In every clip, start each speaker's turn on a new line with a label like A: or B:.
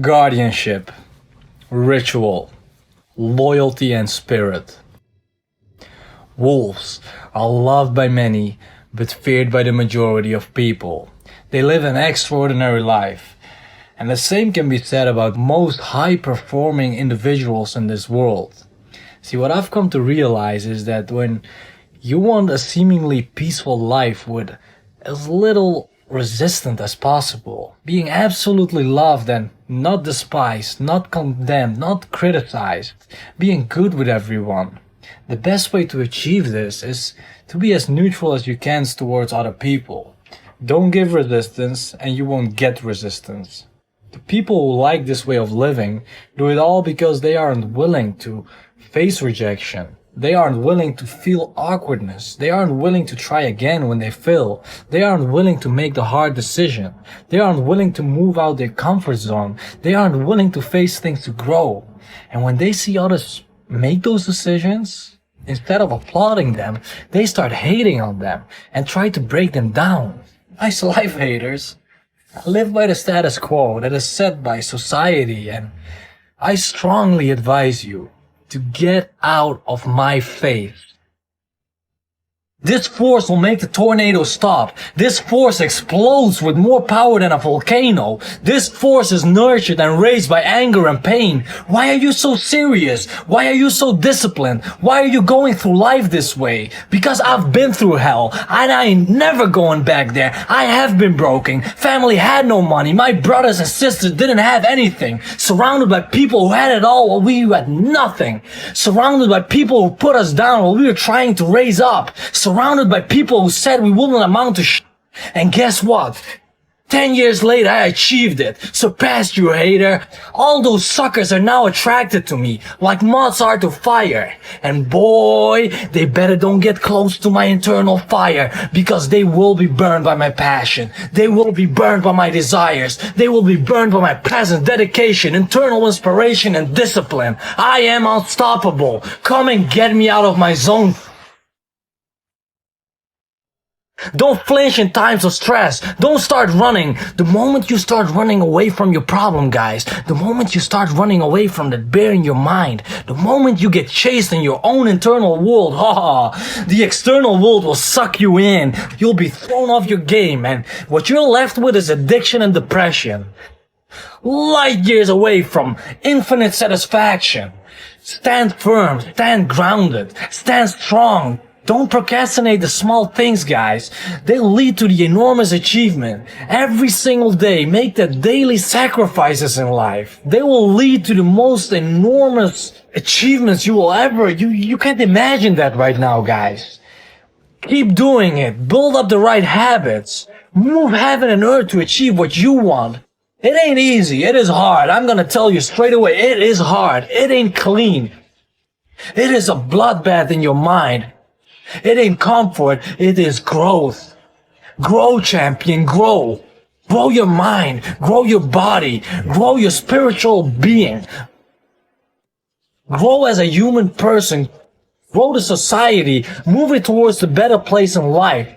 A: Guardianship, ritual, loyalty and spirit. Wolves are loved by many, but feared by the majority of people. They live an extraordinary life. And the same can be said about most high-performing individuals in this world. See, what I've come to realize is that when you want a seemingly peaceful life with as little resistance as possible, being absolutely loved and not despised, not condemned, not criticized, being good with everyone, the best way to achieve this is to be as neutral as you can towards other people. Don't give resistance and you won't get resistance. The people who like this way of living do it all because they aren't willing to face rejection. They aren't willing to feel awkwardness. They aren't willing to try again when they fail. They aren't willing to make the hard decision. They aren't willing to move out their comfort zone. They aren't willing to face things to grow. And when they see others make those decisions, instead of applauding them, they start hating on them and try to break them down. Nice life, haters. I live by the status quo that is set by society, and I strongly advise you to get out of my faith. This force will make the tornado stop. This force explodes with more power than a volcano. This force is nurtured and raised by anger and pain. Why are you so serious? Why are you so disciplined? Why are you going through life this way? Because I've been through hell, and I ain't never going back there. I have been broken. Family had no money. My brothers and sisters didn't have anything. Surrounded by people who had it all while we had nothing. Surrounded by people who put us down while we were trying to raise up. Surrounded by people who said we wouldn't amount to shit. And guess what? 10 years later, I achieved it. Surpassed you, hater. All those suckers are now attracted to me, like moths are to fire. And boy, they better don't get close to my internal fire, because they will be burned by my passion. They will be burned by my desires. They will be burned by my presence, dedication, internal inspiration, and discipline. I am unstoppable. Come and get me out of my zone. Don't flinch in times of stress. Don't start running. The moment you start running away from your problem, guys, the moment you start running away from that bear in your mind, the moment you get chased in your own internal world, the external world will suck you in. You'll be thrown off your game, and what you're left with is addiction and depression. Light years away from infinite satisfaction. Stand firm, stand grounded, stand strong. Don't procrastinate the small things, guys. They'll lead to the enormous achievement. Every single day, make the daily sacrifices in life. They will lead to the most enormous achievements you will ever. You can't imagine that right now, guys. Keep doing it. Build up the right habits. Move heaven and earth to achieve what you want. It ain't easy. It is hard. I'm gonna tell you straight away. It is hard. It ain't clean. It is a bloodbath in your mind. It ain't comfort, it is growth. Grow, champion, grow. Grow your mind, grow your body, grow your spiritual being. Grow as a human person, grow the society, move it towards a better place in life.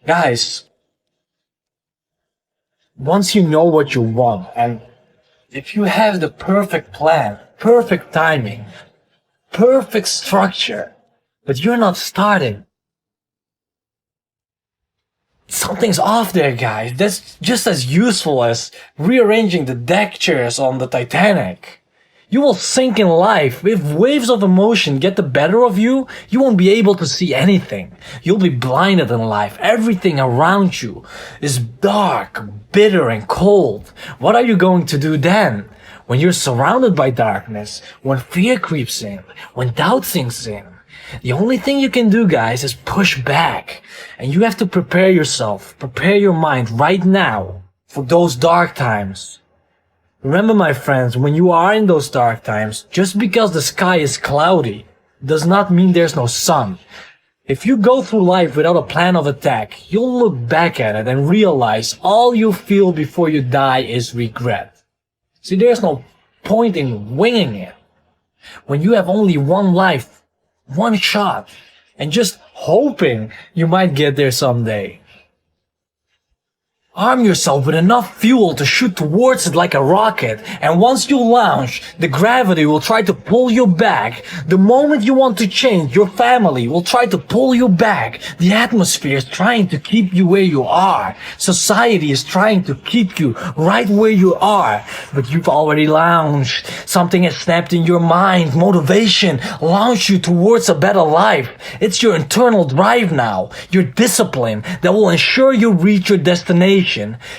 A: Guys, once you know what you want, and if you have the perfect plan, perfect timing, perfect structure, but you're not starting, something's off there, guys. That's just as useful as rearranging the deck chairs on the Titanic. You will sink in life. If waves of emotion get the better of you, you won't be able to see anything. You'll be blinded in life. Everything around you is dark, bitter, and cold. What are you going to do then? When you're surrounded by darkness, when fear creeps in, when doubt sinks in, the only thing you can do, guys, is push back. And you have to prepare yourself, prepare your mind right now for those dark times. Remember, my friends, when you are in those dark times, just because the sky is cloudy does not mean there's no sun. If you go through life without a plan of attack, you'll look back at it and realize all you feel before you die is regret. See, there's no point in winging it. When you have only one life, one shot, and just hoping you might get there someday. Arm yourself with enough fuel to shoot towards it like a rocket, and once you launch, the gravity will try to pull you back. The moment you want to change, your family will try to pull you back. The atmosphere is trying to keep you where you are. Society is trying to keep you right where you are. But you've already launched. Something has snapped in your mind. Motivation launched you towards a better life. It's your internal drive now, your discipline that will ensure you reach your destination.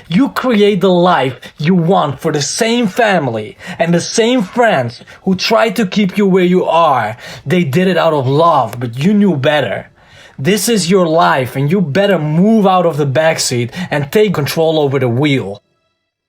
A: You create the life you want for the same family and the same friends who try to keep you where you are. They did it out of love, but you knew better. This is your life, and you better move out of the backseat and take control over the wheel.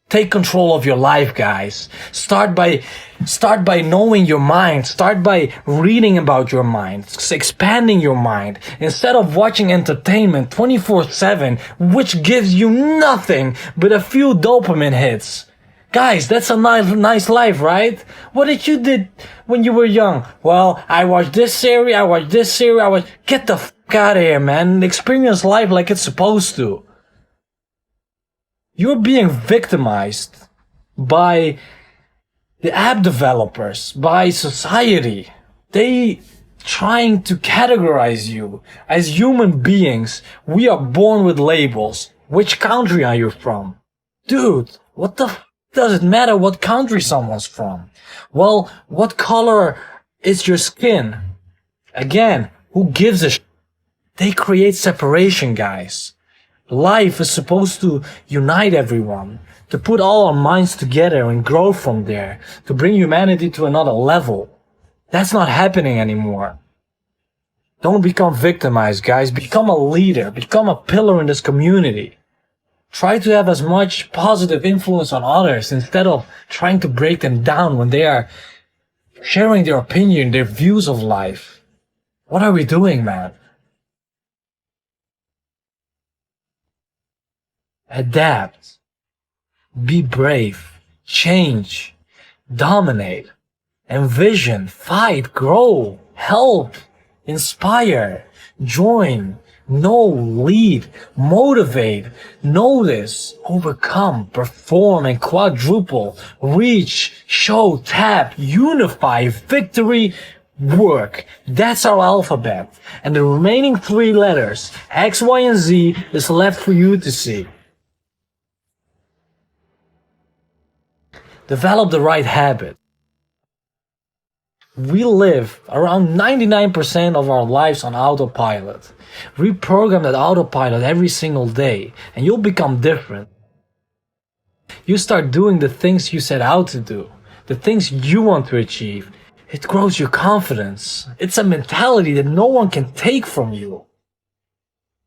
A: Take control of your life, guys. Start by knowing your mind. Start by reading about your mind, expanding your mind, instead of watching entertainment 24/7, which gives you nothing but a few dopamine hits. Guys, that's a nice life, right? What did you did when you were young? Well, I watched this series, get the fuck out of here, man. Experience life like it's supposed to. You're being victimized by the app developers, by society. They trying to categorize you. As human beings, we are born with labels. Which country are you from? Dude, what the f does it matter what country someone's from? Well, what color is your skin? Again, who gives a sh? They create separation, guys. Life is supposed to unite everyone, to put all our minds together and grow from there, to bring humanity to another level. That's not happening anymore. Don't become victimized, guys. Become a leader. Become a pillar in this community. Try to have as much positive influence on others instead of trying to break them down when they are sharing their opinion, their views of life. What are we doing, man? Adapt, be brave, change, dominate, envision, fight, grow, help, inspire, join, know, lead, motivate, notice, overcome, perform, and quadruple, reach, show, tap, unify, victory, work. That's our alphabet. And the remaining 3 letters, X, Y, and Z, is left for you to see. Develop the right habit. We live around 99% of our lives on autopilot. Reprogram that autopilot every single day and you'll become different. You start doing the things you set out to do, the things you want to achieve. It grows your confidence. It's a mentality that no one can take from you.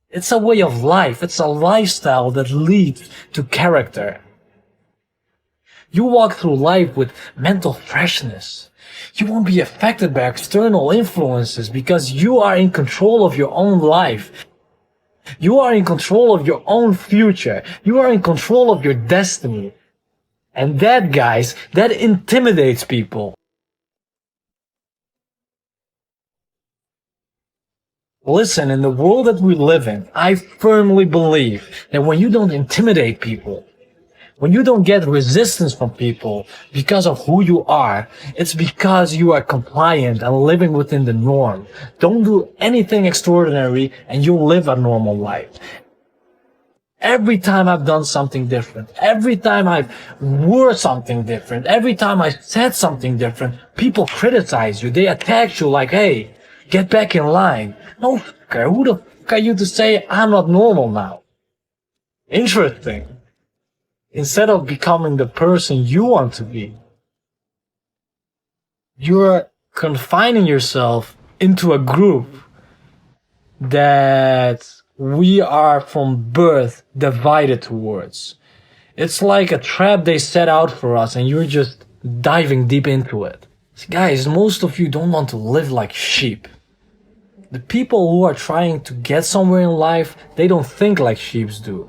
A: It's a way of life. It's a lifestyle that leads to character. You walk through life with mental freshness. You won't be affected by external influences because you are in control of your own life. You are in control of your own future. You are in control of your destiny. And that, guys, that intimidates people. Listen, in the world that we live in, I firmly believe that when you don't intimidate people, when you don't get resistance from people because of who you are, it's because you are compliant and living within the norm. Don't do anything extraordinary and you'll live a normal life. Every time I've done something different, every time I've wore something different, every time I said something different, people criticize you. They attack you like, hey, get back in line. No fucker, who the fuck are you to say I'm not normal now? Interesting. Instead of becoming the person you want to be, you're confining yourself into a group that we are from birth divided towards. It's like a trap they set out for us and you're just diving deep into it. Guys, most of you don't want to live like sheep. The people who are trying to get somewhere in life, they don't think like sheep do.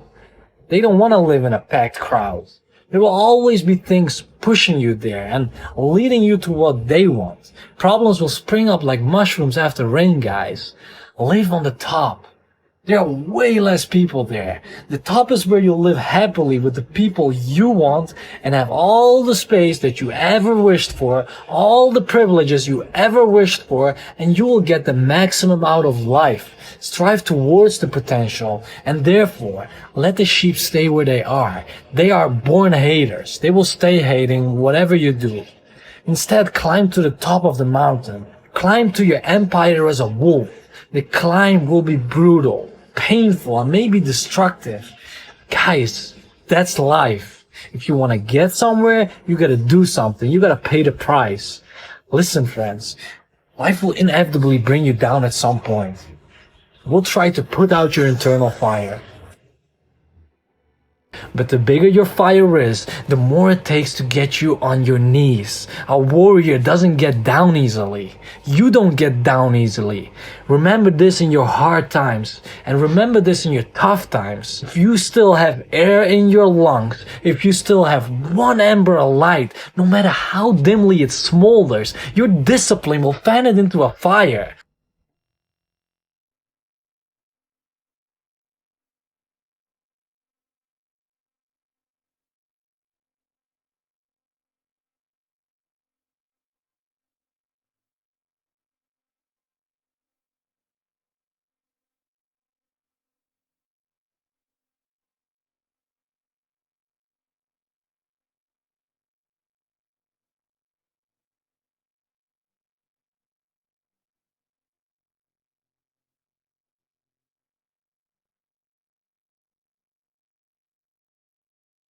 A: They don't want to live in a packed crowd. There will always be things pushing you there and leading you to what they want. Problems will spring up like mushrooms after rain, guys. Live on the top. There are way less people there. The top is where you'll live happily with the people you want and have all the space that you ever wished for, all the privileges you ever wished for, and you will get the maximum out of life. Strive towards the potential, and therefore, let the sheep stay where they are. They are born haters. They will stay hating whatever you do. Instead, climb to the top of the mountain. Climb to your empire as a wolf. The climb will be brutal, painful, and maybe destructive. Guys, that's life. If you want to get somewhere, you gotta do something. You gotta pay the price. Listen, friends, life will inevitably bring you down at some point. We'll try to put out your internal fire. But the bigger your fire is, the more it takes to get you on your knees. A warrior doesn't get down easily. You don't get down easily. Remember this in your hard times, and remember this in your tough times. If you still have air in your lungs, if you still have one ember of light, no matter how dimly it smolders, your discipline will fan it into a fire.